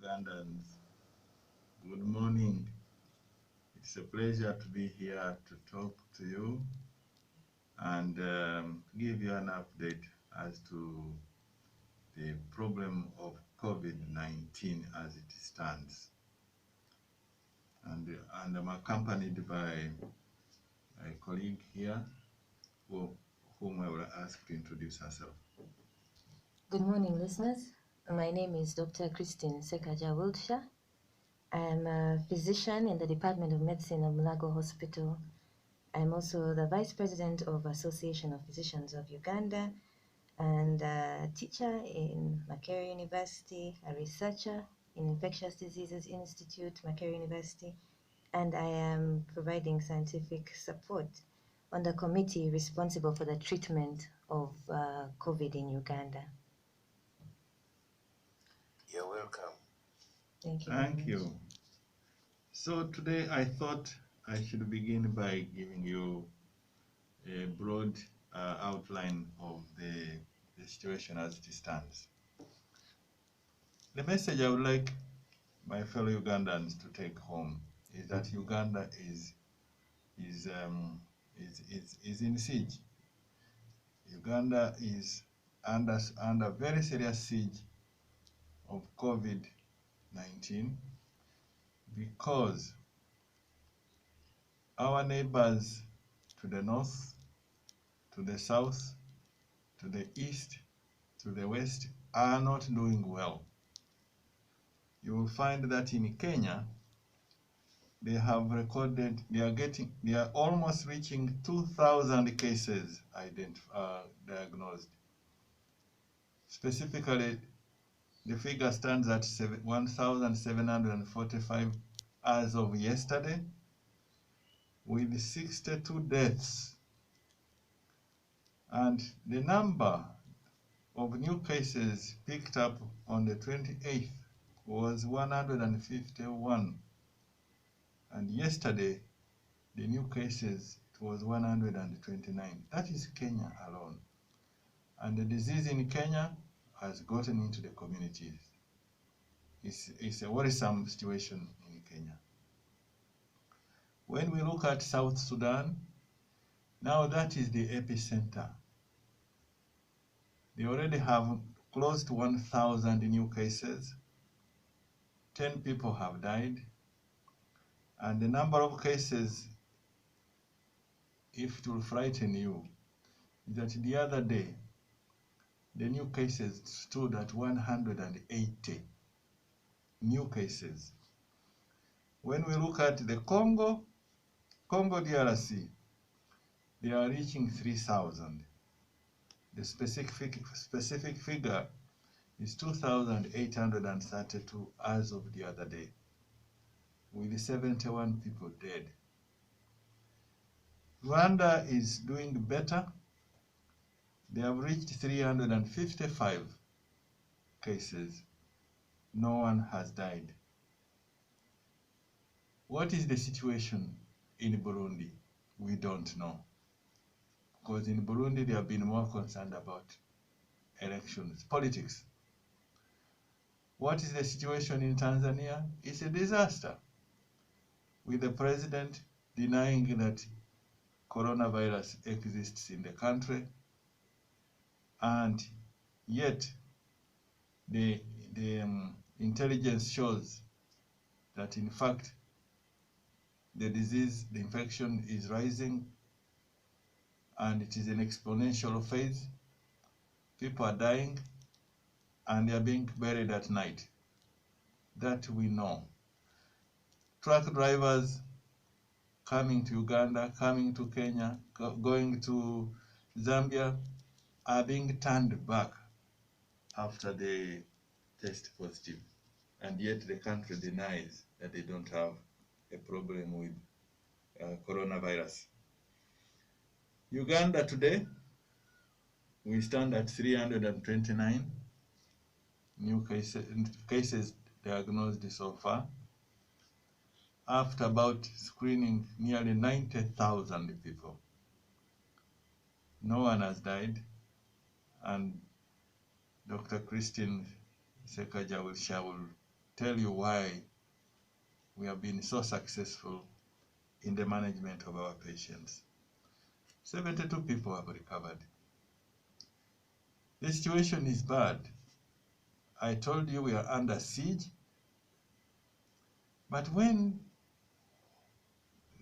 Ugandans. Good morning. It's a pleasure to be here to talk to you and give you an update as to the problem of COVID-19 as it stands. And I'm accompanied by a colleague here whom I will ask to introduce herself. Good morning, listeners. My name is Dr. Christine Sekaja Wiltshire. I am a physician in the Department of Medicine of Mulago Hospital. I'm also the Vice President of Association of Physicians of Uganda and a teacher in Makerere University, a researcher in Infectious Diseases Institute, Makerere University, and I am providing scientific support on the committee responsible for the treatment of COVID in Uganda. You're welcome. Thank you. Thank you. So today I thought I should begin by giving you a broad outline of the situation as it stands. The message I would like my fellow Ugandans to take home is that Uganda is in siege. Uganda is under very serious siege of COVID-19 because our neighbors to the north, to the south, to the east, to the west are not doing well. You will find that in Kenya, they have recorded, they are almost reaching 2,000 cases diagnosed. Specifically, the figure stands at 1,745 as of yesterday, with 62 deaths. And the number of new cases picked up on the 28th was 151. And yesterday, the new cases, it was 129. That is Kenya alone. And the disease in Kenya has gotten into the communities. It's a worrisome situation in Kenya. When we look at South Sudan, now that is the epicenter. They already have close to 1,000 new cases. 10 people have died. And the number of cases, if it will frighten you, is that the other day, the new cases stood at 180 new cases. When we look at the Congo DRC, they are reaching 3,000. The specific figure is 2,832 as of the other day, with 71 people dead. Rwanda is doing better. They have reached 355 cases. No one has died. What is the situation in Burundi? We don't know. Because in Burundi, they have been more concerned about elections, politics. What is the situation in Tanzania? It's a disaster, with the president denying that coronavirus exists in the country, and yet the intelligence shows that in fact the disease, the infection is rising, and it is an exponential phase. People are dying, and they are being buried at night. That we know. Truck drivers coming to Uganda, coming to Kenya, going to Zambia are being turned back after they test positive. And yet the country denies that they don't have a problem with coronavirus. Uganda today, we stand at 329 new cases diagnosed so far, after about screening nearly 90,000 people. No one has died, and Dr. Christine Sekaja will tell you why we have been so successful in the management of our patients. 72 people have recovered. The situation is bad. I told you we are under siege. But when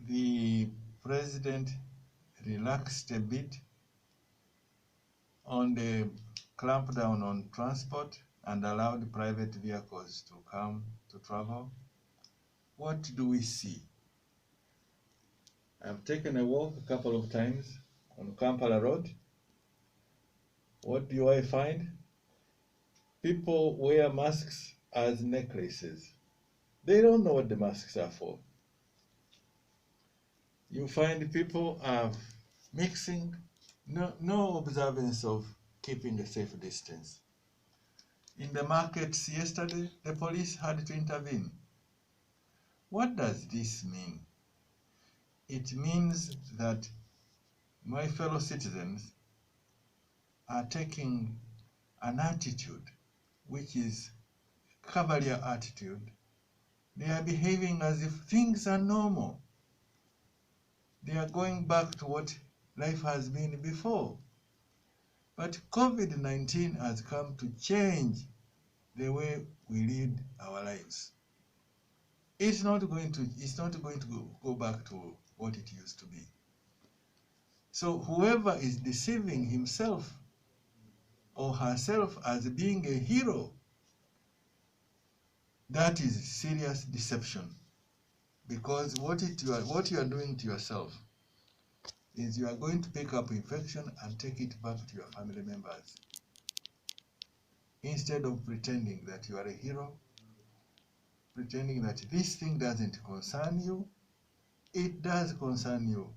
the president relaxed a bit on the clampdown on transport and allowed private vehicles to come to travel, what do we see? I've taken a walk a couple of times on Kampala Road. What do I find? People wear masks as necklaces. They don't know what the masks are for. You find people are mixing, no observance of keeping a safe distance. In the markets yesterday, the police had to intervene. What does this mean? It means that my fellow citizens are taking an attitude which is cavalier attitude. They are behaving as if things are normal. They are going back to what life has been before. But COVID-19 has come to change the way we lead our lives. It's not going to go back to what it used to be. So whoever is deceiving himself or herself as being a hero, that is serious deception. Because what you are doing to yourself is you are going to pick up infection and take it back to your family members. Instead of pretending that you are a hero, pretending that this thing doesn't concern you, it does concern you.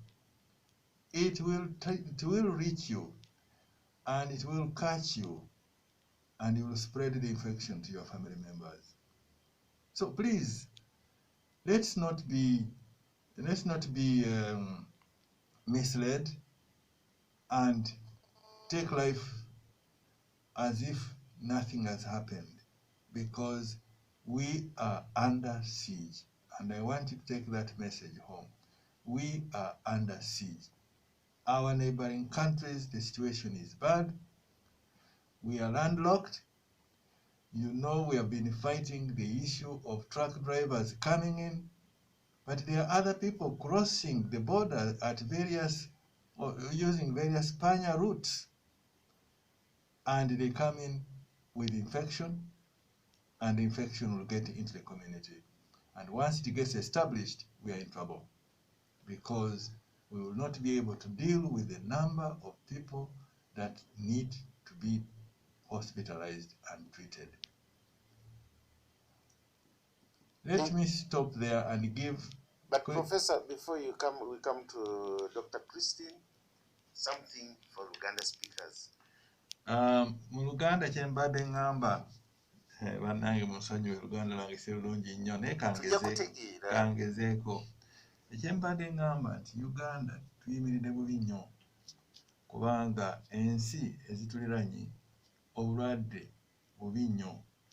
It will reach you, and it will catch you, and you will spread the infection to your family members. So please, let's not be misled and take life as if nothing has happened, because we are under siege. And I want to take that message home. We are under siege. Our neighboring countries, the situation is bad. We are landlocked. You know, we have been fighting the issue of truck drivers coming in, but there are other people crossing the border at various, or using various Panya routes, and they come in with infection, and the infection will get into the community. And once it gets established, we are in trouble, because we will not be able to deal with the number of people that need to be hospitalized and treated. Let me stop there and give... But Professor, before we come to Dr. Christine, something for Uganda speakers. Mu Luganda kyembadde ngamba, bannange musonyiwe Luganda lwange si lulungi nnyo naye kangezeeko. Ekyembadde ngamba nti Uganda tuyimiridde bubi nnyo, kubanga ensi ezituliranye obulwadde bubi nnyo.